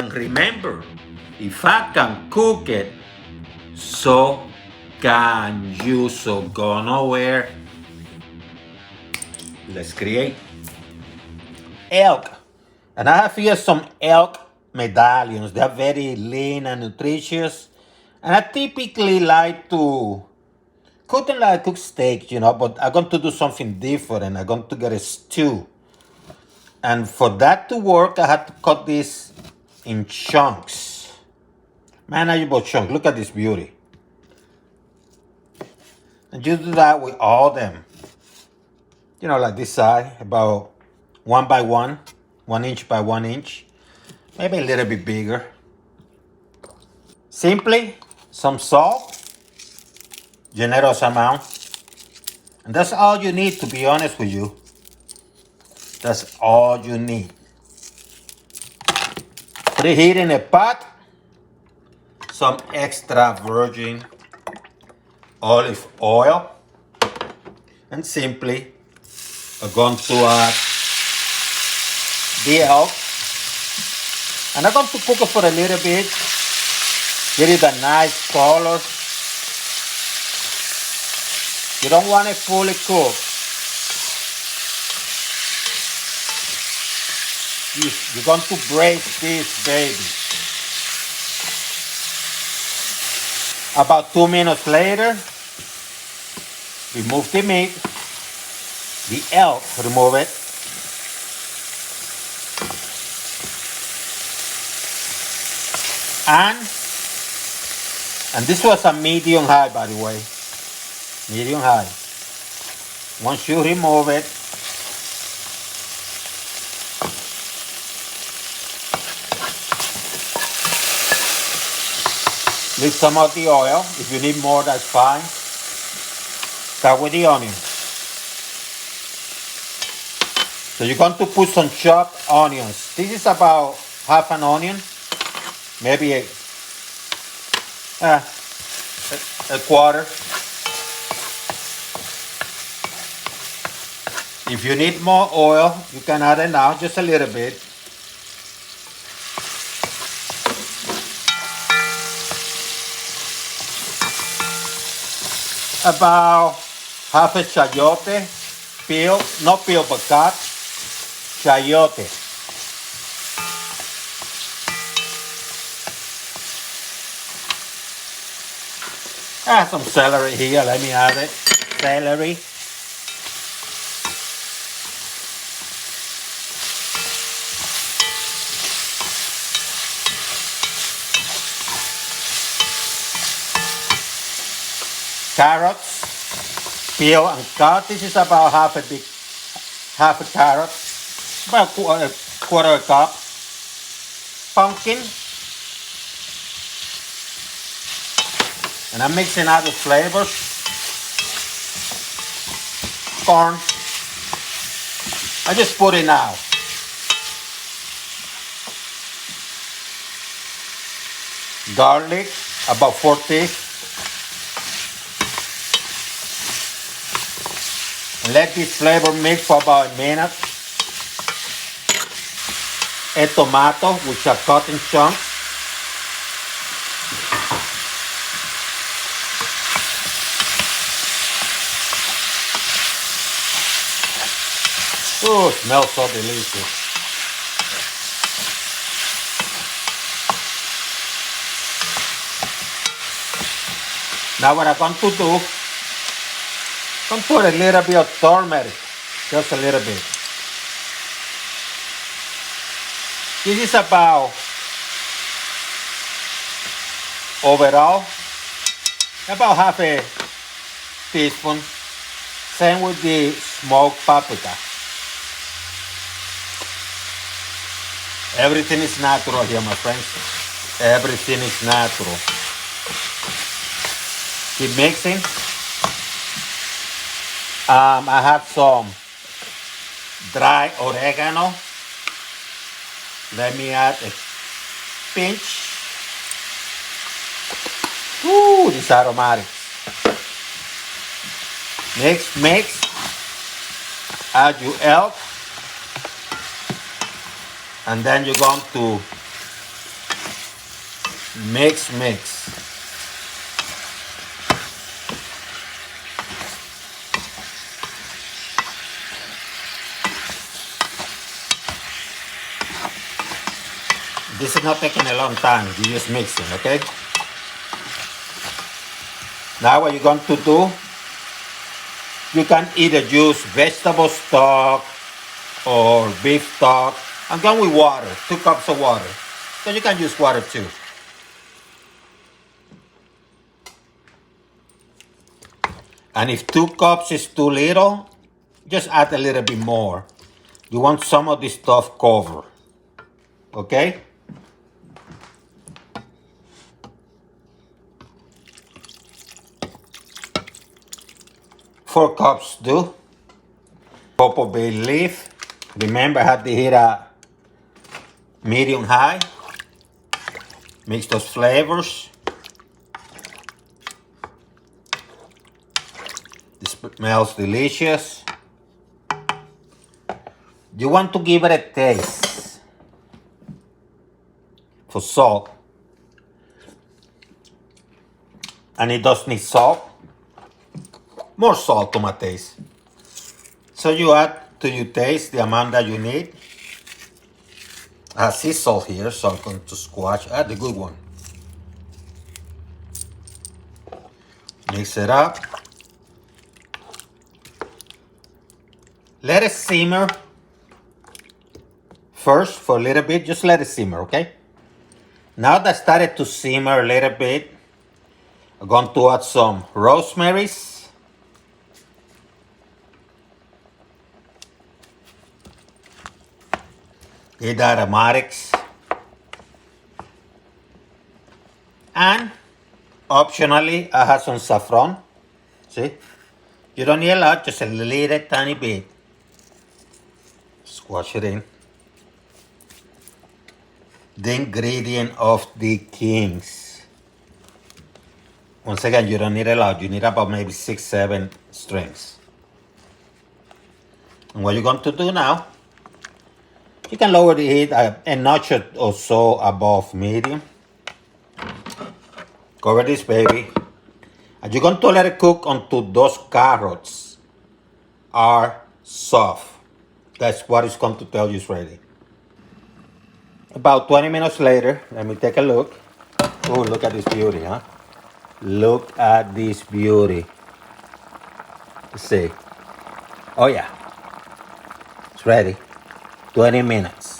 And remember, if I can cook it, so can you. So go nowhere. Let's create elk. And I have here some elk medallions. They're very lean and nutritious. And I typically like to cook them like I cook steak, but I'm going to do something different. I'm going to get a stew. And for that to work, I had to cut this in chunks. Manageable chunks. Look at this beauty. And you do that with all them. Like this side, about 1 by 1, 1 inch by 1 inch. Maybe a little bit bigger. Simply, some salt, generous amount. And that's all you need, to be honest with you. That's all you need. Preheat in a pot. Some extra virgin olive oil. And simply, I'm going to add the elk. And I'm going to cook it for a little bit. Get it a nice color. You don't want it fully cooked. You're going to braise this baby. About 2 minutes later, remove the meat, the elk, remove it. And this was a medium high, by the way. Medium high. Once you remove it, leave some of the oil. If you need more, that's fine. Start with the onion. So you're going to put some chopped onions. This is about half an onion, maybe a quarter. If you need more oil, you can add it now, just a little bit. About half a chayote, peel, not peel but cut, chayote. I have some celery here, let me add it. Celery. Carrots, peel and cut. This is about half a carrot, about quarter a cup. Pumpkin, and I'm mixing out the flavors. Corn, I just put it now. Garlic, about 4 teaspoons. Let this flavor mix for about a minute. A tomato, which are cut in chunks. Oh, it smells so delicious. Now what I'm going to do, I'm put a little bit of turmeric, just a little bit. This is about, overall, about half a teaspoon. Same with the smoked paprika. Everything is natural here, my friends. Everything is natural. Keep mixing. I have some dry oregano. Let me add a pinch. Ooh, this aromatic. Mix, mix. Add your elk, and then you're going to mix. This is not taking a long time, you're just mixing, okay? Now what you're going to do, you can either use vegetable stock or beef stock. I'm going with water, 2 cups of water. So you can use water too. And if 2 cups is too little, just add a little bit more. You want some of this stuff covered, okay? Four cups do. Cup of bay leaf. Remember, I have to hit a medium high. Mix those flavors. This smells delicious. You want to give it a taste for salt. And it does need salt. More salt to my taste. So you add to your taste the amount that you need. I have sea salt here, so I'm going to squash. Add the good one. Mix it up. Let it simmer first for a little bit. Just let it simmer, okay? Now that started to simmer a little bit, I'm going to add some rosemaries. The aromatics. And optionally, I have some saffron. See? You don't need a lot, just a little tiny bit. Squash it in. The ingredient of the kings. Once again, you don't need a lot. You need about maybe 6, 7 strings. And what you're going to do now, you can lower the heat a notch or so above medium. Cover this baby. And you're going to let it cook until those carrots are soft. That's what it's going to tell you it's ready. About 20 minutes later, let me take a look. Oh, look at this beauty, huh? Look at this beauty. Let's see. Oh yeah, it's ready. 20 minutes.